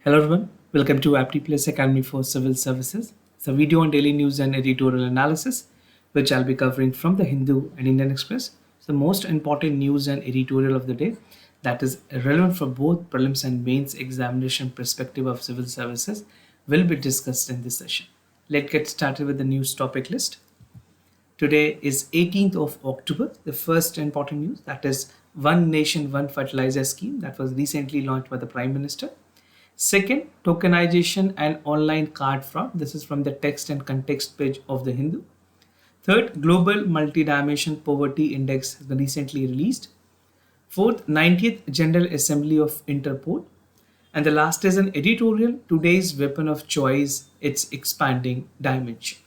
Hello everyone, welcome to Apti Plus Academy for Civil Services. It's a video on daily news and editorial analysis, which I'll be covering from the Hindu and Indian Express. It's the most important news and editorial of the day that is relevant for both prelims and mains examination perspective of civil services will be discussed in this session. Let's get started with the news topic list. Today is 18th of October. The first important news, that is One Nation One Fertilizer scheme that was recently launched by the Prime Minister. Second, tokenization and online card fraud. This is from the text and context page of the Hindu. Third, global multidimensional poverty index has been recently released. Fourth, 90th General Assembly of Interpol. And the last is an editorial, today's weapon of choice, its expanding dimension.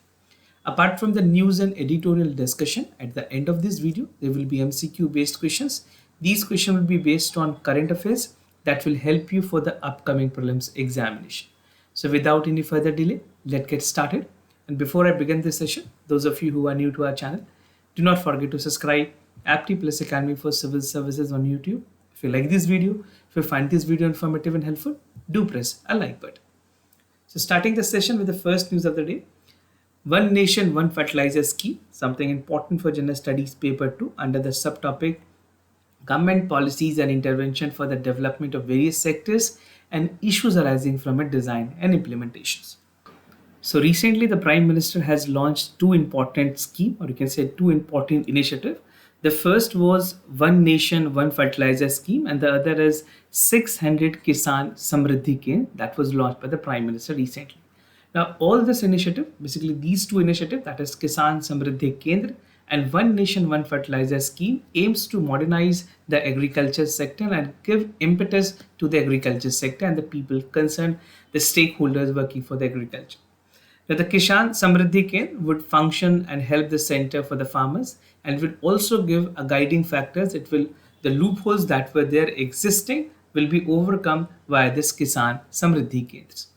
Apart from the news and editorial discussion, at the end of this video, there will be MCQ based questions. These questions will be based on current affairs that will help you for the upcoming prelims examination. So without any further delay, let's get started. And before I begin this session, those of you who are new to our channel, do not forget to subscribe Apti Plus Academy for Civil Services on YouTube. If you like this video, if you find this video informative and helpful, do press a like button. So starting the session with the first news of the day, One Nation One Fertilizer scheme, something important for General Studies paper 2 under the subtopic Government Policies and Intervention for the Development of Various Sectors and Issues Arising from its Design and Implementations. So recently the Prime Minister has launched two important schemes, or you can say two important initiatives. The first was One Nation One Fertilizer scheme, and the other is 600 Kisan Samriddhi Kendra that was launched by the Prime Minister recently. Now all this initiative, basically these two initiatives, that is Kisan Samriddhi Kendra and One Nation One Fertilizer scheme, aims to modernize the agriculture sector and give impetus to the agriculture sector and the people concerned, the stakeholders working for the agriculture. Now, the Kisan Samriddhi Kendra would function and help the center for the farmers, and will also give a guiding factors. It will, the loopholes that were there existing will be overcome via this Kisan Samriddhi Kendras.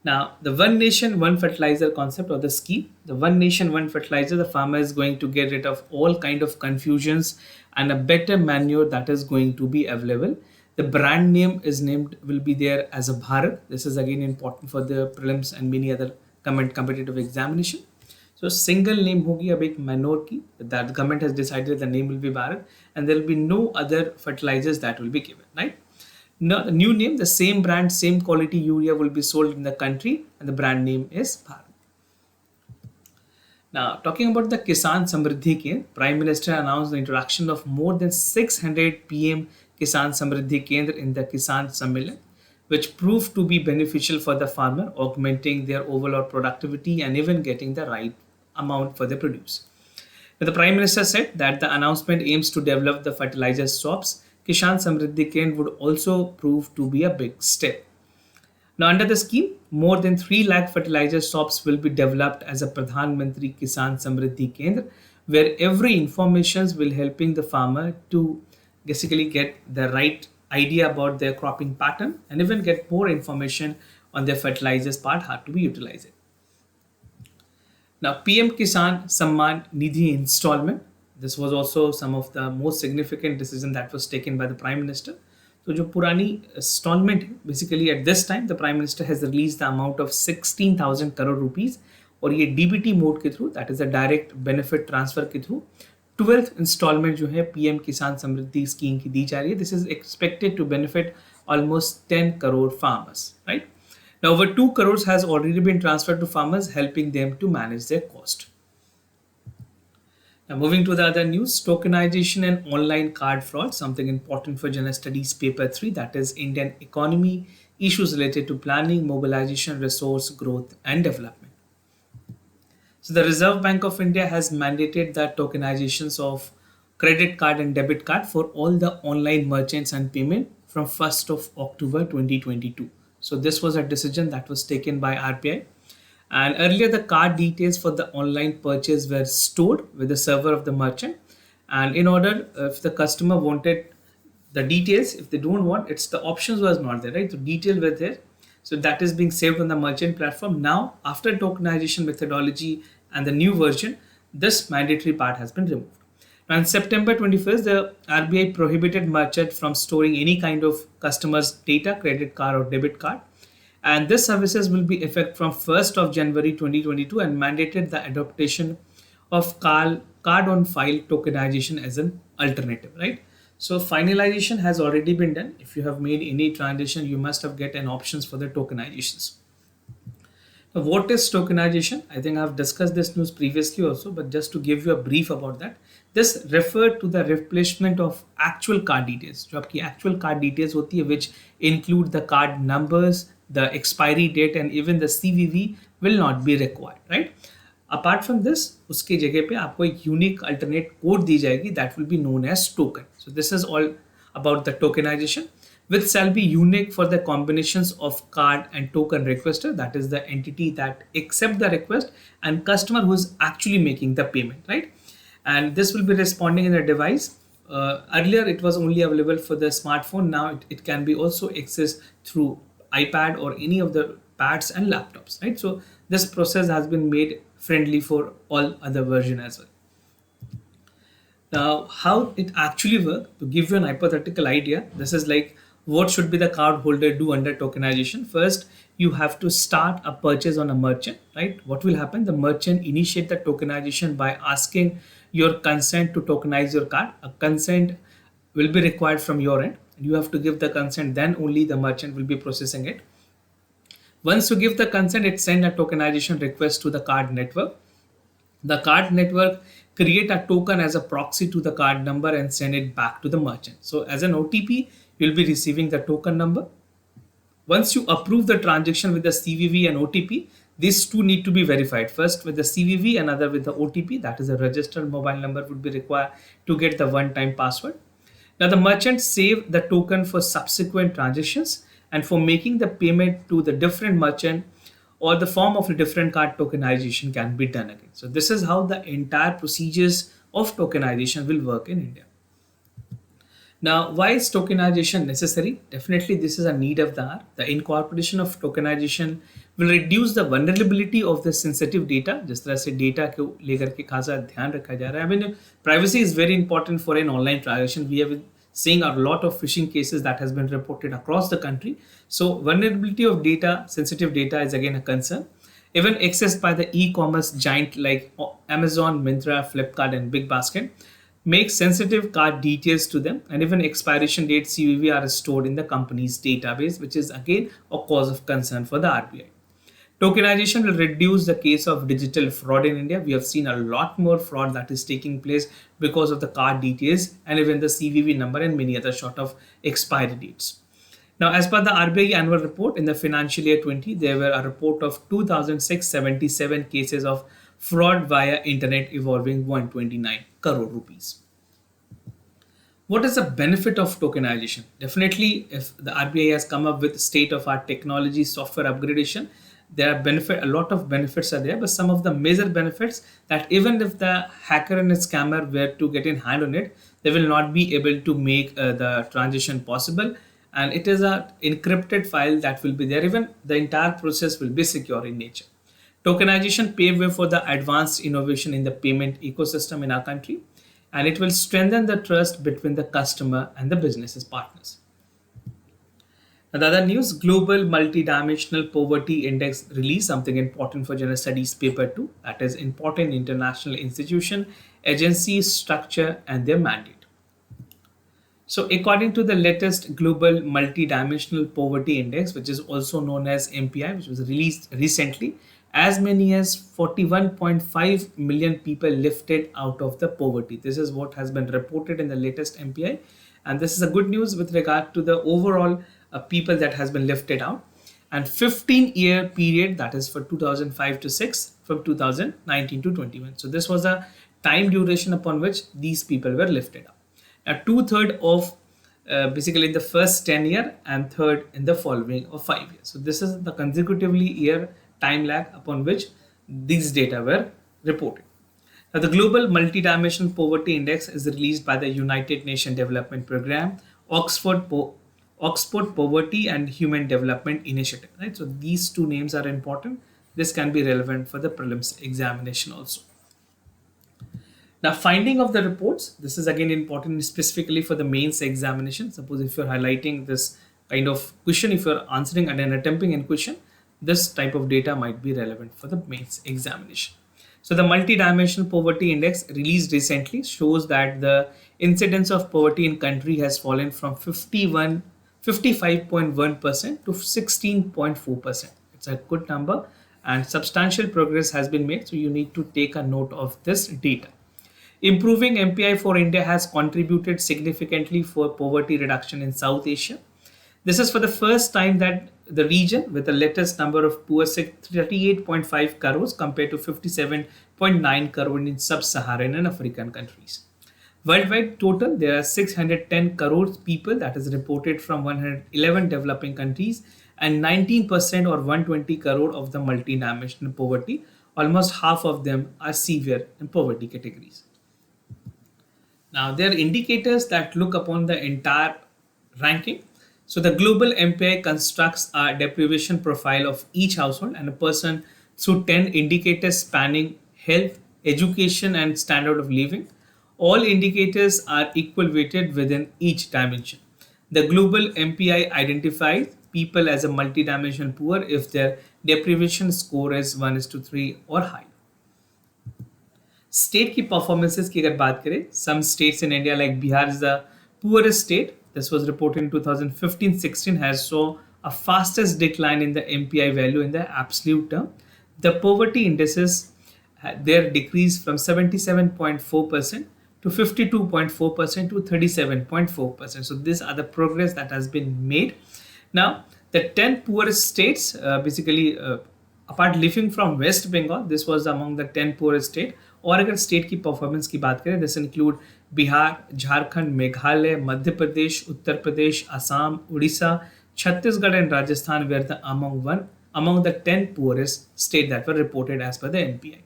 Now, the One Nation One Fertilizer concept or the scheme, the One Nation One Fertilizer, the farmer is going to get rid of all kind of confusions and a better manure that is going to be available. The brand name is named, will be there as a Bharat. This is again important for the prelims and many other competitive examination. So single name hogi ab ek manure ki, that the government has decided the name will be Bharat, and there will be no other fertilizers that will be given, right? No, the new name, the same brand, same quality urea will be sold in the country, and the brand name is Bharat. Now, talking about the Kisan Samriddhi Kendra, Prime Minister announced the introduction of more than 600 PM Kisan Samriddhi Kendra in the Kisan Sammelan, which proved to be beneficial for the farmer, augmenting their overall productivity and even getting the right amount for the produce. Now, the Prime Minister said that the announcement aims to develop the fertilizer shops. Kisan Samriddhi Kendra would also prove to be a big step. Now, under the scheme, more than 3 lakh fertilizer shops will be developed as a Pradhan Mantri Kisan Samriddhi Kendra, where every information will helping the farmer to basically get the right idea about their cropping pattern and even get more information on their fertilizers part, how to be utilized. Now, PM Kisan Samman Nidhi installment. This was also some of the most significant decision that was taken by the Prime Minister. So, जो पुरानी installment, basically at this time, the Prime Minister has released the amount of 16,000 crore rupees, और ये DBT mode के through, that is a direct benefit transfer के through, 12th installment जो है PM Kisan Samriddhi scheme की दी जा रही है. This is expected to benefit almost 10 crore farmers, right? Now, over 2 crores has already been transferred to farmers, helping them to manage their cost. Now, moving to the other news, tokenization and online card fraud, something important for General Studies paper 3, that is Indian economy, issues related to planning, mobilization, resource growth and development. So the Reserve Bank of India has mandated the tokenizations of credit card and debit card for all the online merchants and payment from 1st of October 2022. So this was a decision that was taken by RBI. And earlier, the card details for the online purchase were stored with the server of the merchant. And in order, if the customer wanted the details, if they don't want, it's the options was not there, right? The detail were there. So that is being saved on the merchant platform. Now, after tokenization methodology and the new version, this mandatory part has been removed. On September 21st, the RBI prohibited merchant from storing any kind of customer's data, credit card or debit card. And this services will be effect from 1st of January 2022 and mandated the adoption of card on file tokenization as an alternative, right? So finalization has already been done. If you have made any transaction, you must have get an options for the tokenizations. Now, what is tokenization? I think I've discussed this news previously also, but just to give you a brief about that, this referred to the replacement of actual card details. जो आपकी actual card details होती है, which include the card numbers, the expiry date, and even the CVV will not be required, right? Apart from this, उसके जगह पे आपको एक unique alternate code दी जाएगी that will be known as token. So this is all about the tokenization, which shall be unique for the combinations of card and token requester, that is the entity that accept the request, and customer who is actually making the payment, right? And this will be responding in the device. Earlier it was only available for the smartphone. Now it can be also accessed through iPad or any of the pads and laptops, right? So this process has been made friendly for all other version as well. Now, how it actually works, to give you an hypothetical idea, this is like what should be the card holder do under tokenization. First, you have to start a purchase on a merchant, right? What will happen? The merchant initiate the tokenization by asking your consent to tokenize your card. A consent will be required from your end. You have to give the consent, then only the merchant will be processing it. Once you give the consent, it send a tokenization request to the card network. The card network create a token as a proxy to the card number and send it back to the merchant. So as an OTP, you'll be receiving the token number. Once you approve the transaction with the CVV and OTP, these two need to be verified. First with the CVV, another with the OTP, that is a registered mobile number would be required to get the one-time password. Now the merchant save the token for subsequent transactions and for making the payment to the different merchant or the form of a different card tokenization can be done again. So this is how the entire procedures of tokenization will work in India. Now, why is tokenization necessary? Definitely, this is a need of the hour. The incorporation of tokenization will reduce the vulnerability of the sensitive data. जिस तरह से data को लेकर के खासा ध्यान रखा जा रहा है. I mean, privacy is very important for an online transaction. We have been seeing a lot of phishing cases that has been reported across the country. So, vulnerability of data, sensitive data, is again a concern. Even accessed by the e-commerce giant like Amazon, Myntra, Flipkart, and Big Basket, make sensitive card details to them, and even expiration date CVV are stored in the company's database, which is again a cause of concern for the RBI. Tokenization will reduce the case of digital fraud in India. We have seen a lot more fraud that is taking place because of the card details and even the CVV number and many other sort of expiry dates. Now, as per the RBI annual report in the financial year 20, there were a report of 2,677 cases of fraud via internet involving 129 crore rupees. What is the benefit of tokenization? Definitely, if the RBI has come up with state-of-art technology, software upgradation, there are a lot of benefits are there, but some of the major benefits that even if the hacker and the scammer were to get in hand on it, they will not be able to make the transition possible. And it is an encrypted file that will be there. Even the entire process will be secure in nature. Tokenization pave way for the advanced innovation in the payment ecosystem in our country, and it will strengthen the trust between the customer and the business partners. Now, the other news, Global Multidimensional Poverty Index release, something important for General Studies paper 2, that is important international institution, agencies, structure, and their mandate. So according to the latest Global Multidimensional Poverty Index, which is also known as MPI, which was released recently, as many as 41.5 million people lifted out of the poverty. This is what has been reported in the latest MPI. And this is a good news with regard to the overall people that has been lifted out. And 15-year period, that is for 2005 to 6, from 2019 to 21. So this was a time duration upon which these people were lifted out. Now, 2/3 of basically in the first 10 year and third in the following of 5 years. So this is the consecutively year time lag upon which these data were reported. Now, the Global Multidimensional Poverty Index is released by the United Nations Development Programme, Oxford Poverty and Human Development Initiative. Right. So these two names are important. This can be relevant for the prelims examination also. Now, finding of the reports, this is again important specifically for the mains examination. Suppose if you're highlighting this kind of question, if you're answering and then attempting in question, this type of data might be relevant for the mains examination. So the multidimensional poverty index released recently shows that the incidence of poverty in country has fallen from 55.1% to 16.4%. It's a good number and substantial progress has been made. So you need to take a note of this data. Improving MPI for India has contributed significantly for poverty reduction in South Asia. This is for the first time that the region with the latest number of poor 38.5 crores compared to 57.9 crore in sub-Saharan and African countries. Worldwide total, there are 610 crores people that is reported from 111 developing countries and 19% or 120 crore of the multidimensional poverty. Almost half of them are severe in poverty categories. Now, there are indicators that look upon the entire ranking. So, the global MPI constructs a deprivation profile of each household and a person through 10 indicators spanning health, education, and standard of living. All indicators are equal weighted within each dimension. The global MPI identifies people as a multidimensional poor if their deprivation score is 1:3 or higher. State की performances की अगर बात करें, some states in India like Bihar is the poorest state. This was reported in 2015-16 has saw a fastest decline in the MPI value in the absolute term. The poverty indices there decreased from 77.4% to 52.4% to 37.4%. So these are the progress that has been made. Now the 10 poorest states apart living from West Bengal, this was among the 10 poorest state. और अगर state की performance की बात करें, this include Bihar, Jharkhand, Meghalaya, Madhya Pradesh, Uttar Pradesh, Assam, Orissa, Chhattisgarh and Rajasthan where the among the 10 poorest state that were reported as per the NPI.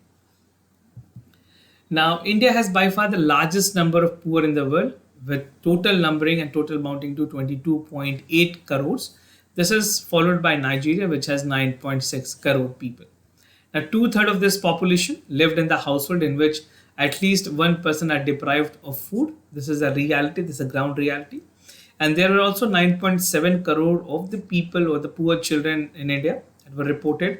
Now, India has by far the largest number of poor in the world, with total numbering and total amounting to 22.8 crores. This is followed by Nigeria, which has 9.6 crore people. Now, 2/3 of this population lived in the household in which at least one person are deprived of food. This is a reality, this is a ground reality. And there are also 9.7 crore of the people or the poor children in India that were reported.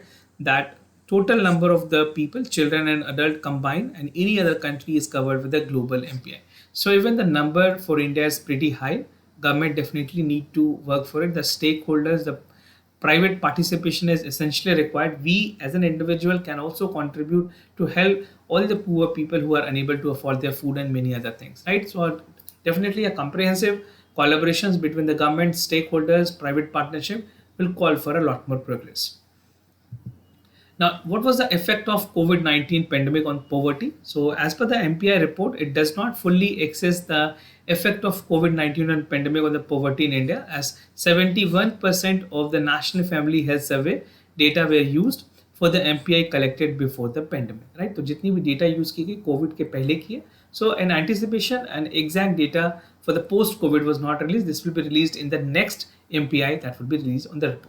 That total number of the people, children and adult combined, and any other country is covered with the global MPI. So even the number for India is pretty high. Government definitely need to work for it. The stakeholders, the private participation is essentially required. We as an individual can also contribute to help all the poor people who are unable to afford their food and many other things, right? So definitely a comprehensive collaborations between the government, stakeholders, private partnership will call for a lot more progress. Now, what was the effect of COVID-19 pandemic on poverty? So as per the MPI report, it does not fully assess the effect of COVID-19 and pandemic on the poverty in India, as 71% of the National Family Health Survey data were used for the MPI collected before the pandemic, right? तो जितनी भी data use की गई COVID के पहले की है. So in anticipation and exact data for the post-COVID was not released. This will be released in the next MPI that will be released on the report.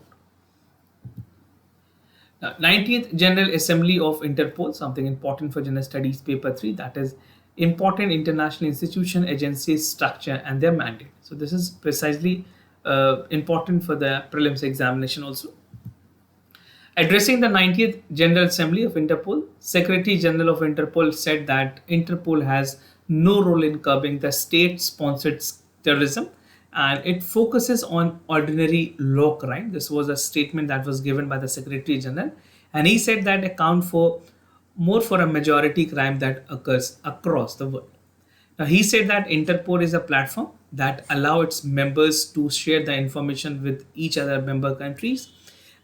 19th General Assembly of Interpol, something important for General Studies Paper 3, that is important international institution, agencies, structure and their mandate. So this is precisely important for the prelims examination also. Addressing the 90th General Assembly of Interpol, Secretary General of Interpol said that Interpol has no role in curbing the state-sponsored terrorism and it focuses on ordinary law crime. This was a statement that was given by the Secretary General, and he said that account for more for a majority crime that occurs across the world. Now, he said that Interpol is a platform that allow its members to share the information with each other member countries,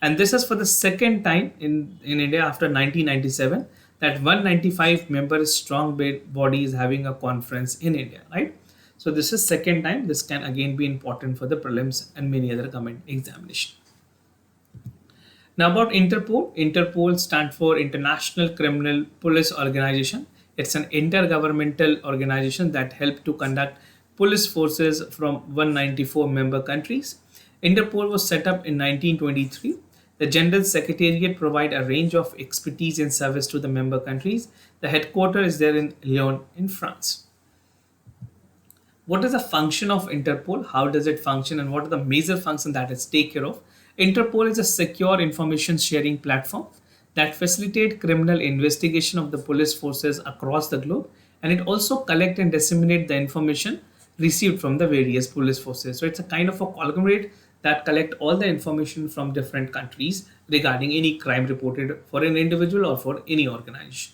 and this is for the second time in India after 1997 that 195 member strong body is having a conference in India, right? So this is second time. This can again be important for the prelims and many other government examination. Now about Interpol. Interpol stands for International Criminal Police Organization. It's an intergovernmental organization that helps to conduct police forces from 194 member countries. Interpol was set up in 1923. The General Secretariat provide a range of expertise and service to the member countries. The headquarters is there in Lyon in France. What is the function of Interpol? How does it function and what are the major functions that it take care of? Interpol is a secure information sharing platform that facilitate criminal investigation of the police forces across the globe, and it also collect and disseminate the information received from the various police forces. So it's a kind of a conglomerate that collect all the information from different countries regarding any crime reported for an individual or for any organization.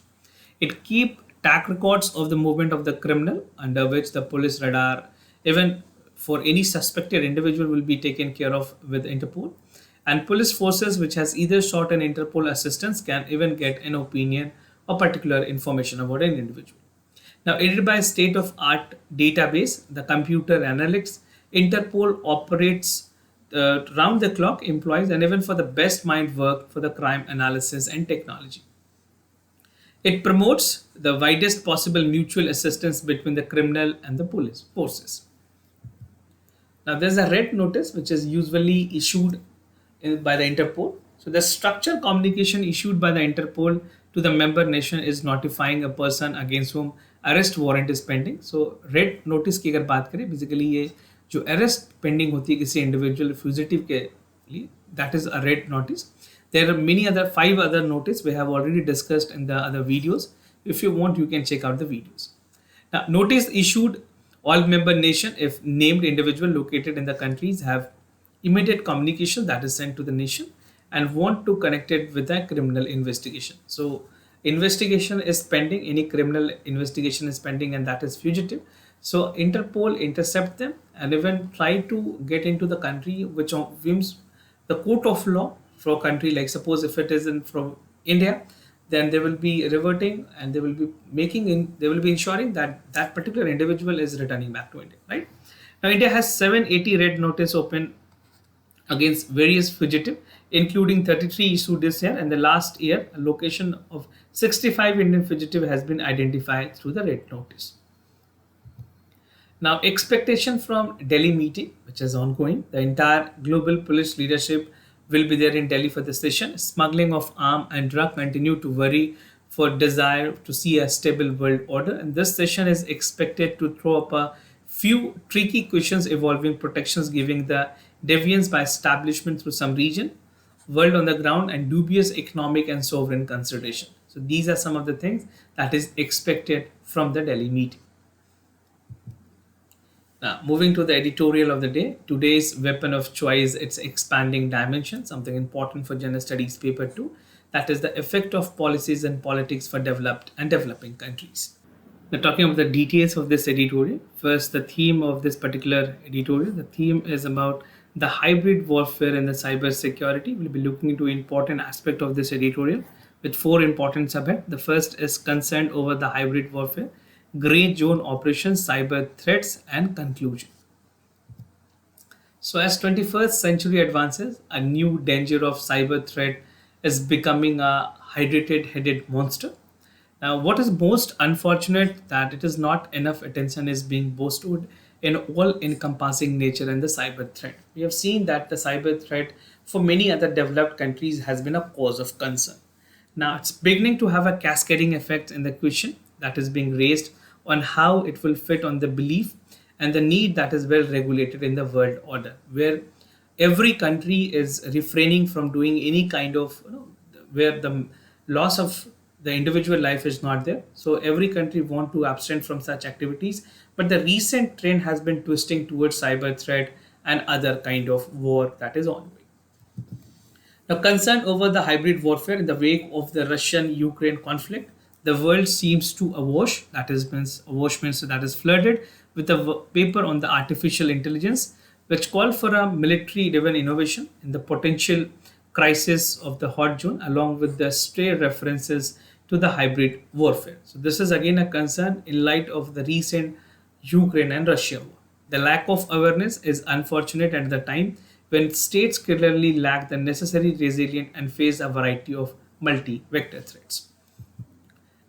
It keep track records of the movement of the criminal, under which the police radar, even for any suspected individual, will be taken care of with Interpol. And police forces which has either sought an Interpol assistance can even get an opinion or particular information about an individual. Now, aided by a state-of-art database, the computer analytics, Interpol operates round the clock employees and even for the best mind work for the crime analysis and technology. It promotes the widest possible mutual assistance between the criminal and the police forces. Now, there's a red notice which is usually issued by the Interpol. So, the structured communication issued by the Interpol to the member nation is notifying a person against whom arrest warrant is pending. So, red notice की अगर बात करें, basically ये जो arrest pending होती है किसी individual fugitive के लिए, that is a red notice. There are many other 5 other notices we have already discussed in the other videos. If you want, you can check out the videos. Now, notice issued all member nation if named individual located in the countries have immediate communication that is sent to the nation and want to connect it with a criminal investigation. So, investigation is pending, any criminal investigation is pending, and that is fugitive. So, Interpol intercept them and even try to get into the country which whims the court of law for a country, like suppose if it is in from India, then they will be reverting and they will be they will be ensuring that that particular individual is returning back to India, right? Now, India has 780 red notice open against various fugitive, including 33 issued this year, and the last year a location of 65 Indian fugitive has been identified through the red notice. Now, expectation from Delhi meeting, which is ongoing. The entire global police leadership will be there in Delhi for the session. Smuggling of arm and drug continue to worry for desire to see a stable world order. And this session is expected to throw up a few tricky questions involving protections giving the deviance by establishment through some region, world on the ground, and dubious economic and sovereign consideration. So these are some of the things that is expected from the Delhi meeting. Now, moving to the editorial of the day, today's weapon of choice, its expanding dimension, something important for general studies paper 2, that is the effect of policies and politics for developed and developing countries. Now, talking about the details of this editorial, first the theme of this particular editorial, the theme is about the hybrid warfare and the cyber security. We'll be looking into important aspect of this editorial with 4 important subheads. The first is concerned over the hybrid warfare, gray zone operations, cyber threats, and conclusion. So as 21st century advances, a new danger of cyber threat is becoming a hydrated headed monster. Now, what is most unfortunate that it is not enough attention is being bestowed in all encompassing nature and the cyber threat. We have seen that the cyber threat for many other developed countries has been a cause of concern. Now, it's beginning to have a cascading effect in the question that is being raised on how it will fit on the belief and the need that is well regulated in the world order, where every country is refraining from doing any kind of, where the loss of the individual life is not there. So every country want to abstain from such activities. But the recent trend has been twisting towards cyber threat and other kind of war that is ongoing. Now, concern over the hybrid warfare in the wake of the Russian-Ukraine conflict, the world seems to awash. That is means awash means that is flooded with a paper on the artificial intelligence, which called for a military-driven innovation in the potential crisis of the hot zone, along with the stray references to the hybrid warfare. So this is again a concern in light of the recent Ukraine and Russia war. The lack of awareness is unfortunate at the time when states clearly lack the necessary resilience and face a variety of multi-vector threats.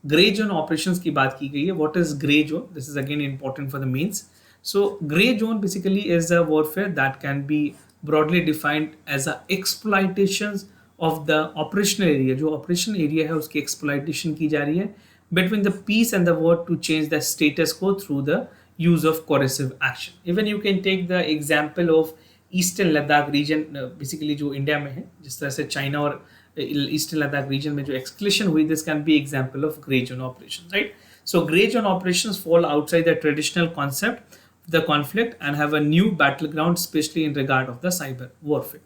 Gray zone operations की बात की गई है. What is gray zone? This is again important for the mains. So gray zone basically is a warfare that can be broadly defined as a exploitations of the operational area, जो operational area है उसकी exploitation की जा रही है between the peace and the war to change the status quo through the use of coercive action. Even you can take the example of eastern Ladakh region, basically जो India में है, जिस तरह से चाइना और ईस्टर्न लद्दाख रीजन में जो escalation हुई, this can be example of grey zone operations, right? So grey zone operations fall outside the traditional concept the conflict and have a new battleground, especially in regard of the cyber warfare.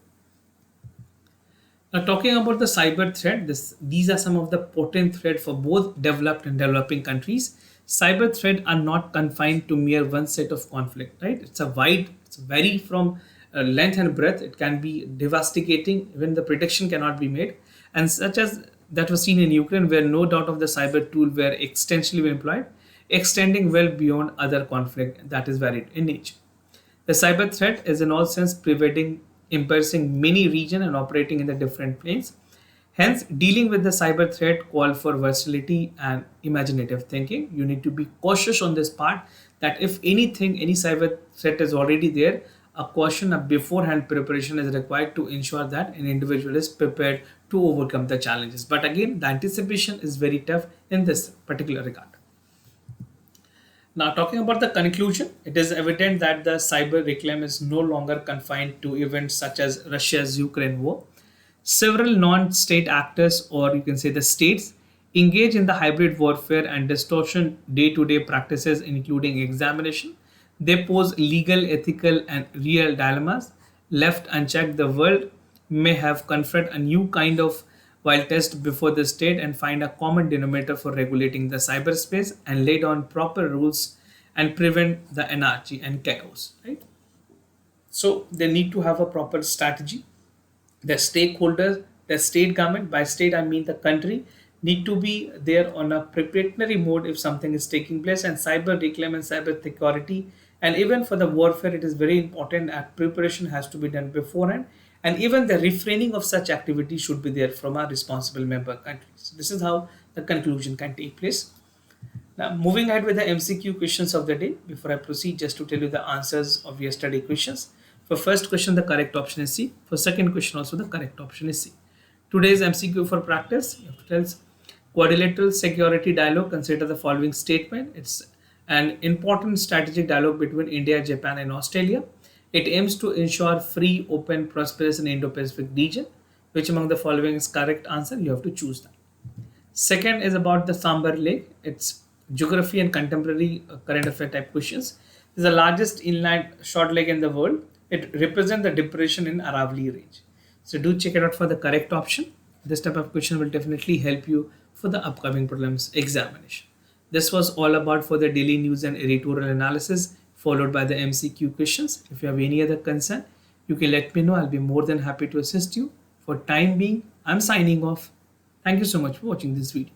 Now, talking about the cyber threat, these are some of the potent threats for both developed and developing countries. Cyber threats are not confined to mere one set of conflict, right? It's vary from length and breadth. It can be devastating when the prediction cannot be made, and such as that was seen in Ukraine, where no doubt of the cyber tool were extensively employed, extending well beyond other conflict that is varied in nature. The cyber threat is in all sense pervading, embracing many regions and operating in the different planes. Hence, dealing with the cyber threat call for versatility and imaginative thinking. You need to be cautious on this part, that if anything, any cyber threat is already there, a caution, a beforehand preparation is required to ensure that an individual is prepared to overcome the challenges. But again, the anticipation is very tough in this particular regard. Now, talking about the conclusion, it is evident that the cyber reclaim is no longer confined to events such as Russia's Ukraine war. Several non-state actors, or you can say the states, engage in the hybrid warfare and distortion day-to-day practices, including examination. They pose legal, ethical, and real dilemmas. Left unchecked, the world may have confront a new kind of while test before the state and find a common denominator for regulating the cyberspace and lay down proper rules and prevent the anarchy and chaos, right? So they need to have a proper strategy. The stakeholders, the state government, by state I mean the country, need to be there on a preparatory mode if something is taking place, and cyber reclaim and cyber security, and even for the warfare it is very important that preparation has to be done beforehand, and even the refraining of such activity should be there from our responsible member countries. This is how the conclusion can take place. Now, moving ahead with the MCQ questions of the day. Before I proceed, just to tell you the answers of yesterday questions. For first question, the correct option is C. For second question, also the correct option is C. Today's MCQ for practice, you have to tell us quadrilateral security dialogue. Consider the following statement. It's an important strategic dialogue between India, Japan, and Australia. It aims to ensure free, open, prosperous, and Indo-Pacific region. Which among the following is correct answer? You have to choose that. Second is about the Sambar Lake. It's geography and contemporary current affair type questions. It's the largest inland short lake in the world. It represents the depression in Aravalli range. So do check it out for the correct option. This type of question will definitely help you for the upcoming prelims examination. This was all about for the daily news and editorial analysis, followed by the MCQ questions. If you have any other concern, you can let me know. I'll be more than happy to assist you. For time being, I'm signing off. Thank you so much for watching this video.